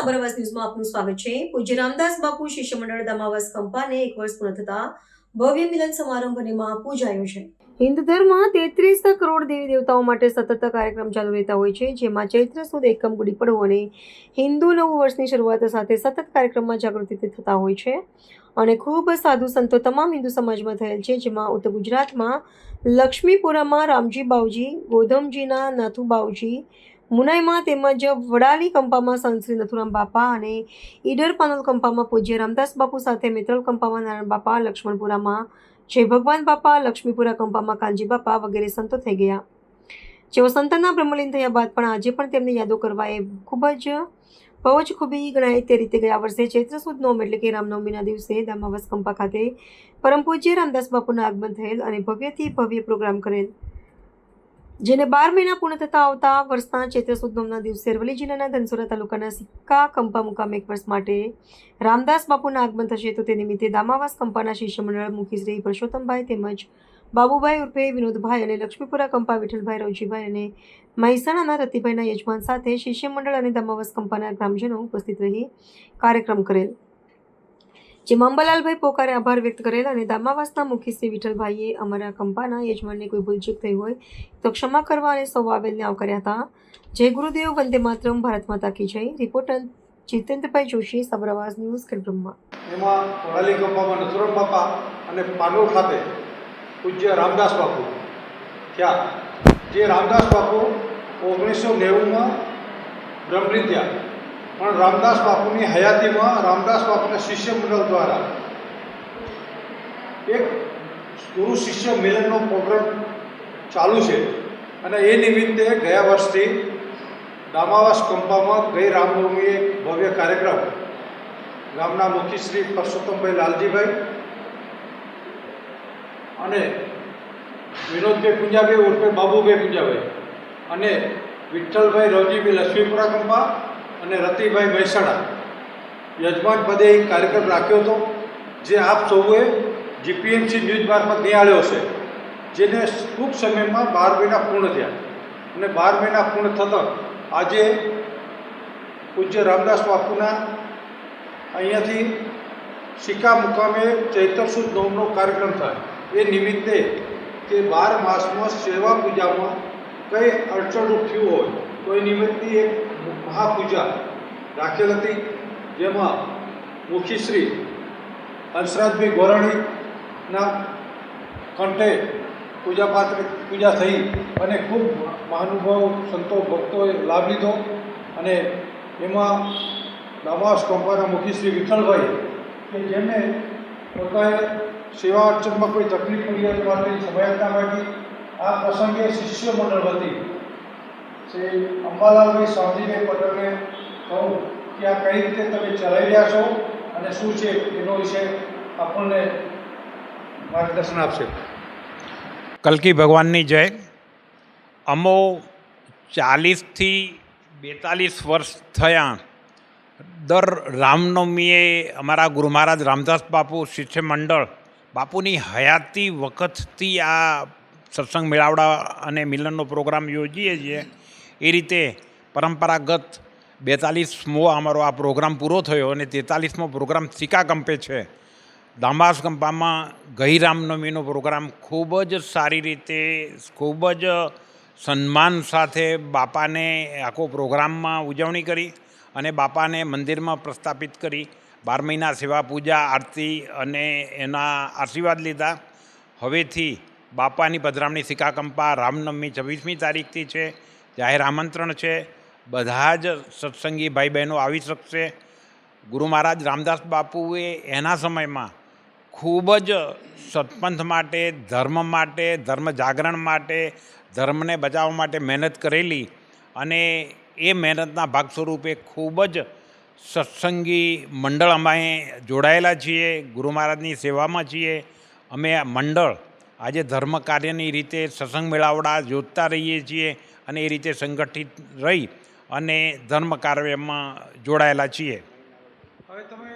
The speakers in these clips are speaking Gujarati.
સાબરવાસ ન્યૂઝમાં આપનું સ્વાગત છે। પૂજ્ય રામદાસ બાપુ શિષ્ય મંડળ દામાવાસ કંપાને 1 વર્ષ પૂર્ણ થતા ભવ્ય મિલન સમારંભ અને મહાપૂજ આયોજન। હિન્દુ ધર્મમાં 33 કરોડ દેવી દેવતાઓ માટે સતત કાર્યક્રમ ચાલુ રહેતા હોય છે, જેમાં ચૈત્ર સુદ એકમ ગુડી પડવો અને હિન્દુ નવું વર્ષની શરૂઆત સાથે સતત કાર્યક્રમમાં જાગૃતિ થતા હોય છે અને ખૂબ સાધુ સંતો તમામ હિન્દુ સમાજમાં થયેલ છે, જેમાં ઉત્તર ગુજરાતમાં લક્ષ્મીપુરામાં રામજી બાવજી, ગોધમજીના નાથુ બાવજી, મુનાઈમાં તેમજ વડાલી કંપામાં સંત શ્રી નથુરામ બાપા અને ઈડર પાનોલ કંપામાં પૂજ્ય રામદાસ બાપુ સાથે મિત્રલ કંપામાં નારાયણ બાપા, લક્ષ્મણપુરામાં જય ભગવાન બાપા, લક્ષ્મીપુરા કંપામાં કાનજી બાપા વગેરે સંતો થઈ ગયા, જેઓ સંતના બ્રહ્મલીન થયા બાદ પણ આજે પણ તેમની યાદો કરવા એ ખૂબ જ બહુ જ ખૂબી ગણાય। તે રીતે ગયા વર્ષે ચૈત્ર સુદ નોમ એટલે કે રામનવમીના દિવસે દામાવાસ કંપા ખાતે પરમ પૂજ્ય રામદાસ બાપુના આગમન થયેલ અને ભવ્યથી ભવ્ય પ્રોગ્રામ કરેલ, જેને 12 મહિના પૂર્ણ થતા આવતા વર્ષના ચૈત્ર સુદ નોમના દિવસે અરવલ્લી જિલ્લાના ધનસુરા તાલુકાના સિક્કા કંપા મુકામે 1 વર્ષ માટે રામદાસ બાપુના આગમન થશે, તો તે નિમિત્તે દામાવાસ કંપાના શિષ્ય મંડળ મુખી શ્રી પરસોત્તમભાઈ તેમજ બાબુભાઈ ઉર્ફે વિનોદભાઈ અને લક્ષ્મીપુરા કંપા વિઠ્ઠલભાઈ, રવજીભાઈ અને મહેસાણાના રતિભાઈના યજમાન સાથે શિષ્ય મંડળ અને દામાવાસ કંપાના ગ્રામજનો ઉપસ્થિત રહી કાર્યક્રમ કરેલ, જેમાં અંબાલાલભાઈ પોકારે આભાર વ્યક્ત કરેલ અને દામાવાસના મુખી શ્રી વિઠ્ઠલભાઈએ અમારા કંપાના યજમાનને કોઈ ભૂલચૂક થઈ હોય તો ક્ષમા કરવા અને સૌ આવેલને આવકાર્યા હતા। જય ગુરુદેવ, વંદે માતરમ, ભારત માતા કી જય। Reporter જીતેન્દ્રભાઈ Joshi, સાબરવાસ news, Khedbrahma. એમાં વડાલી કંપામાં નથુરામ બાપા અને પાનોલ ખાતે પૂજ્ય રામદાસ બાપુ થયા, જે રામદાસ બાપુ 1990માં બ્રહ્મલીન થયા, પણ રામદાસ બાપુની હયાતીમાં રામદાસ બાપુના શિષ્ય મંડળ દ્વારા એક ગુરુ શિષ્ય મિલનનો પ્રોગ્રામ ચાલુ છે અને એ નિમિત્તે ગયા વર્ષથી દામાવાસ કંપામાં ગઈ રામનવમીએ ભવ્ય કાર્યક્રમ ગામના મુખી શ્રી પરસોત્તમભાઈ લાલજીભાઈ અને વિનોદભાઈ પુંજાભાઈ ઉર્ફે બાબુભાઈ પુંજાભાઈ અને વિઠ્ઠલભાઈ રવજીભાઈ લક્ષ્મીપુરા કંપા અને રતિભાઈ મહેસાણા યજમાન પદે એક કાર્યક્રમ રાખ્યો હતો, જે આપ સૌએ જીપીએમસી ન્યૂઝ મારફત નિહાળ્યો છે, જેને ટૂંક સમયમાં 12 મહિના પૂર્ણ થયા અને 12 મહિના પૂર્ણ થતાં આજે પૂજ્ય રામદાસ બાપુના અહીંયાથી સિક્કા મુકામે ચૈત્ર સુદ નોમનો કાર્યક્રમ થાય એ નિમિત્તે કે 12 માસમાં સેવા પૂજામાં કંઈ અડચણરૂપ થયું હોય તો એ નિમિત્તે એક મહાપૂજા રાખેલ હતી, જેમાં મુખી શ્રી હંસરાજભાઈ ગોરાણીના કંઠે પૂજા થઈ અને ખૂબ મહાનુભાવ સંતો ભક્તોએ લાભ લીધો અને એમાં દામાવાસ કંપાના મુખી શ્રી વિઠ્ઠલભાઈ કે જેમને પોતાએ સેવા અર્ચનમાં કોઈ તકલીફ પડી હતી માટે સહાયતા માગી, આ પ્રસંગે શિષ્ય મંડળ વતી શ્રી અંબાલાલભાઈ સાવજીભાઈ પટેલને કહું કે આ કઈ રીતે તમે ચલાવી રહ્યા છો અને શું છે એનો વિશે આપણને માર્ગદર્શન આપશે। કલ્કી ભગવાનની જય। અમો 40થી 42 વર્ષ થયા દર રામનવમીએ અમારા ગુરુ મહારાજ રામદાસ બાપુ શિષ્ય મંડળ બાપુની હયાતી વખતથી આ સત્સંગ મેળાવડા અને મિલનનો પ્રોગ્રામ યોજીએ છીએ। એ રીતે પરંપરાગત 42મો અમારો આ પ્રોગ્રામ પૂરો થયો અને 43મો પ્રોગ્રામ સિક્કા કંપે છે। દામાવાસ કંપામાં ગઈ રામનવમીનો પ્રોગ્રામ ખૂબ જ સારી રીતે, ખૂબ જ સન્માન સાથે બાપાને આખો પ્રોગ્રામમાં ઉજવણી કરી અને બાપાને મંદિરમાં પ્રસ્થાપિત કરી 12 મહિના સેવા પૂજા આરતી અને એના આશીર્વાદ લીધા। હવેથી બાપાની પધરામણી સિક્કા કંપા રામનવમી 26મી તારીખથી છે, જાહેર આમંત્રણ છે, બધા જ સત્સંગી ભાઈ બહેનો આવી શકશે। ગુરુ મહારાજ રામદાસ બાપુએ એના સમયમાં ખૂબ જ સત્પંથ માટે, ધર્મ માટે, ધર્મ જાગરણ માટે, ધર્મને બચાવવા માટે મહેનત કરેલી અને એ મહેનતના ભાગ સ્વરૂપે ખૂબ જ સત્સંગી મંડળ અમે જોડાયેલા છીએ, ગુરુ મહારાજની સેવામાં છીએ। અમે આ મંડળ આજે ધર્મ કાર્યની રીતે સત્સંગ મેળાવડા જોતા રહીએ છીએ અને એ રીતે સંગઠિત રહી અને ધર્મ કાર્યમાં જોડાયેલા છીએ। હવે તમે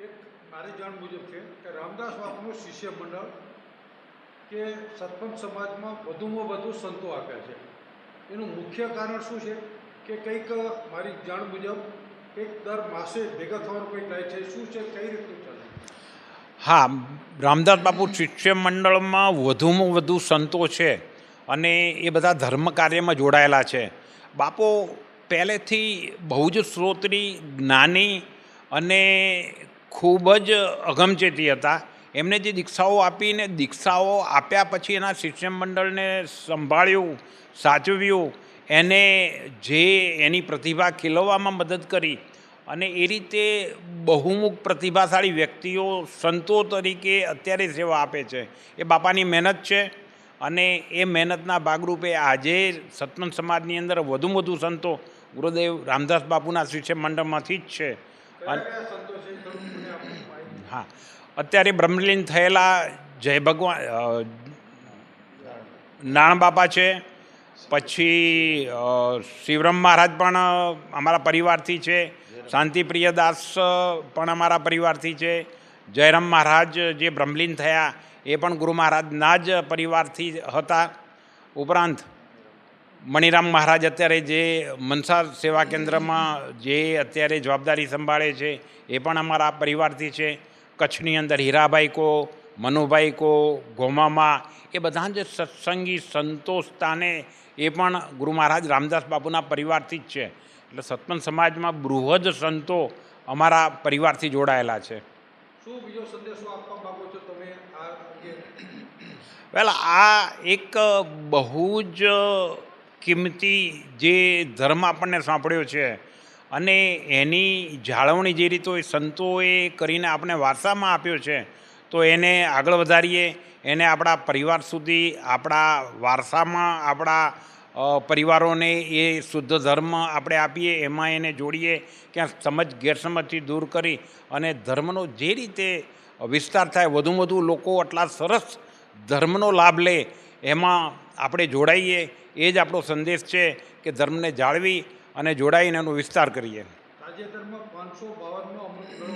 એક મારી જાણ મુજબ છે કે રામદાસ બાપુનું શિષ્ય મંડળ કે સત્પંથ સમાજમાં વધુમાં વધુ સંતો આપ્યા છે, એનું મુખ્ય કારણ શું છે કે કંઈક મારી જાણ મુજબ એક દર માસે ભેગા થવાનું કંઈક થાય છે, શું છે, કઈ રીતનું ચાલે? હા, રામદાસ બાપુ શિષ્ય મંડળમાં વધુમાં વધુ સંતો છે અને એ બધા ધર્મ કાર્યમાં જોડાયેલા છે. બાપો પહેલેથી બહુ જ શ્રોત્રી, જ્ઞાની અને ખૂબ જ અગમચેતી હતા. એમને જે દીક્ષાઓ આપીને દીક્ષાઓ આપ્યા પછી એના શિષ્ય મંડળને સંભાળ્યું, સાચવ્યું, એને જે એની પ્રતિભા ખીલવવામાં મદદ કરી અને એ રીતે બહુમુખ પ્રતિભાશાળી વ્યક્તિઓ સંતો તરીકે અત્યારે સેવા આપે છે. એ બાપાની મહેનત છે અને એ મહેનતના ભાગરૂપે આજે સતમંત સમાજની અંદર વધુમાં વધુ સંતો ગુરુદેવ રામદાસ બાપુના શિષ્ય મંડળમાંથી જ છે. કયા સંતો છે એ થોડું મને આપો માહિતી. હા, અત્યારે બ્રહ્મલીન થયેલા જય ભગવાન નાણ બાપા છે, પછી શિવરામ મહારાજ પણ અમારા પરિવારથી છે, શાંતિપ્રિયદાસ પણ અમારા પરિવારથી છે, જયરામ મહારાજ જે બ્રહ્મલીન થયા એ પણ ગુરુ મહારાજના જ પરિવારથી હતા. ઉપરાંત મણિરામ મહારાજ અત્યારે જે મનસા સેવા કેન્દ્રમાં જે અત્યારે જવાબદારી સંભાળે છે એ પણ અમારા પરિવારથી છે. કચ્છની અંદર હીરાભાઈ કો, મનુભાઈ કો, ગોમામા એ બધા જ સત્સંગી સંતો સ્થાને એ પણ ગુરુ મહારાજ રામદાસ બાપુના પરિવારથી જ છે. એટલે સતમંત સમાજમાં બૃહદ સંતો અમારા પરિવારથી જોડાયેલા છે. શું બીજો સંદેશો આપવા માંગો છો તમે આ અંગે? વેલ, આ એક બહુ જ કિંમતી જે ધર્મ આપણને સાંભળ્યો છે અને એની જાળવણી જે રીતો એ સંતોએ કરીને આપણે વારસામાં આપ્યો છે તો એને આગળ વધારીએ, એને આપણા પરિવાર સુધી, આપણા વારસામાં આપણા પરિવારોને એ શુદ્ધ ધર્મ આપણે આપીએ, એમાં એને જોડીએ, ક્યાં સમજ ગેરસમજથી દૂર કરી અને ધર્મનો જે રીતે વિસ્તાર થાય, વધુમાં વધુ લોકો આટલા સરસ ધર્મનો લાભ લે એમાં આપણે જોડાઈએ. એ જ આપણો સંદેશ છે કે ધર્મને જાળવી અને જોડાઈને એનો વિસ્તાર કરીએ. તાજેતરમાં 552મો અમૃત મેળો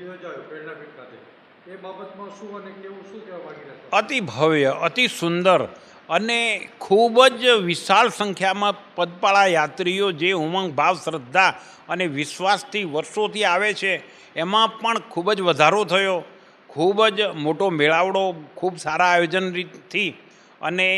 યોજાયો પ્રેરણાપીઠ ખાતે, એ બાબતમાં શું અને કેવું શું કહેવા માંગી રહ્યા છો? અતિ ભવ્ય, અતિ સુંદર અને ખૂબ જ વિશાળ સંખ્યામાં પદપાળા યાત્રીઓ જે ઉમંગ, ભાવ, શ્રદ્ધા અને વિશ્વાસથી વર્ષોથી આવે છે એમાં પણ ખૂબ જ વધારો થયો. ખૂબ જ મોટો મેળાવડો, ખૂબ સારા આયોજનથી અને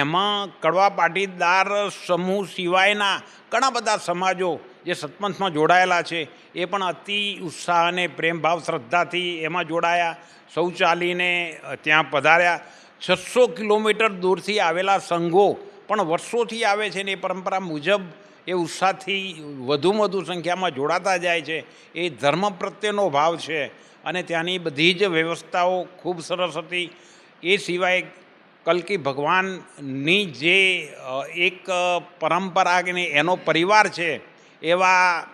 એમાં કડવા પાટીદાર સમૂહ સિવાયના ઘણા બધા સમાજો જે સતમંતમાં જોડાયેલા છે એ પણ અતિ ઉત્સાહ અને પ્રેમ ભાવ શ્રદ્ધાથી એમાં જોડાયા. સૌ ચાલીને ત્યાં પધાર્યા. 600 કિલોમીટર દૂરથી આવેલા સંઘો પણ વર્ષોથી આવે છે ને એ પરંપરા મુજબ એ ઉત્સાહથી વધુમાં વધુ સંખ્યામાં જોડાતા જાય છે. એ ધર્મ પ્રત્યેનો ભાવ છે અને ત્યાંની બધી જ વ્યવસ્થાઓ ખૂબ સરસ હતી. એ સિવાય કલ્કી ભગવાનની જે એક પરંપરા ને એનો પરિવાર છે એવા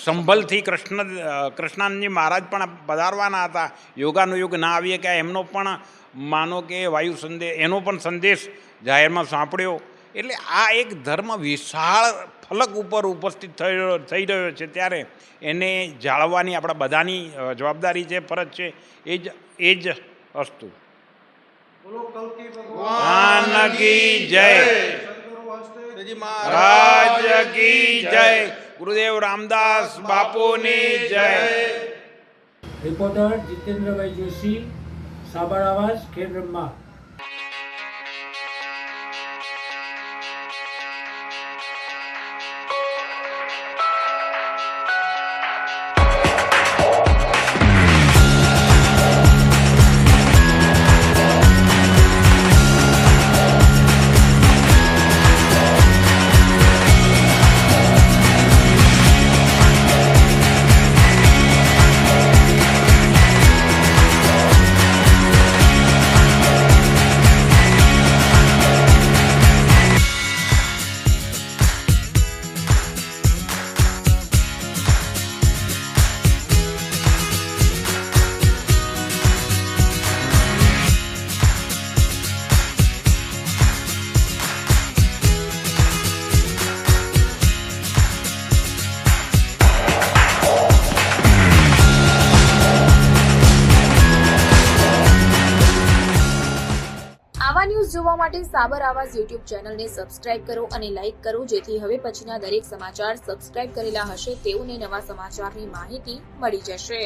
સંભલથી કૃષ્ણાનંદજી મહારાજ પણ પધારવાના હતા. યોગાનુયોગ ના આવીએ કે એમનો પણ માનો કે વાયુ સંદેશ, એનો પણ સંદેશ જાહેરમાં સાંભળ્યો. એટલે આ એક ધર્મ વિશાળ ફલક ઉપર ઉપસ્થિત થઈ રહ્યો છે ત્યારે એને જાળવવાની આપણા બધાની જવાબદારી છે, ફરજ છે. એ જ અસ્તુ. બોલો કલ્કી ભગવાન કી જય, સદગુરુ વાસુદેવ મહારાજ કી જય, ગુરુદેવ રામદાસ બાપુની જય. રિપોર્ટર જીતેન્દ્રભાઈ જોશી, સાબર આવાજ, ખેડ બ્રહ્મા. જોવા માટે સાબર આવાઝ યુટ્યુબ ચેનલને સબસ્ક્રાઇબ કરો અને લાઇક કરો, જેથી હવે પછીના દરેક સમાચાર સબસ્ક્રાઇબ કરેલા હશે તેઓને નવા સમાચારની માહિતી મળી જશે.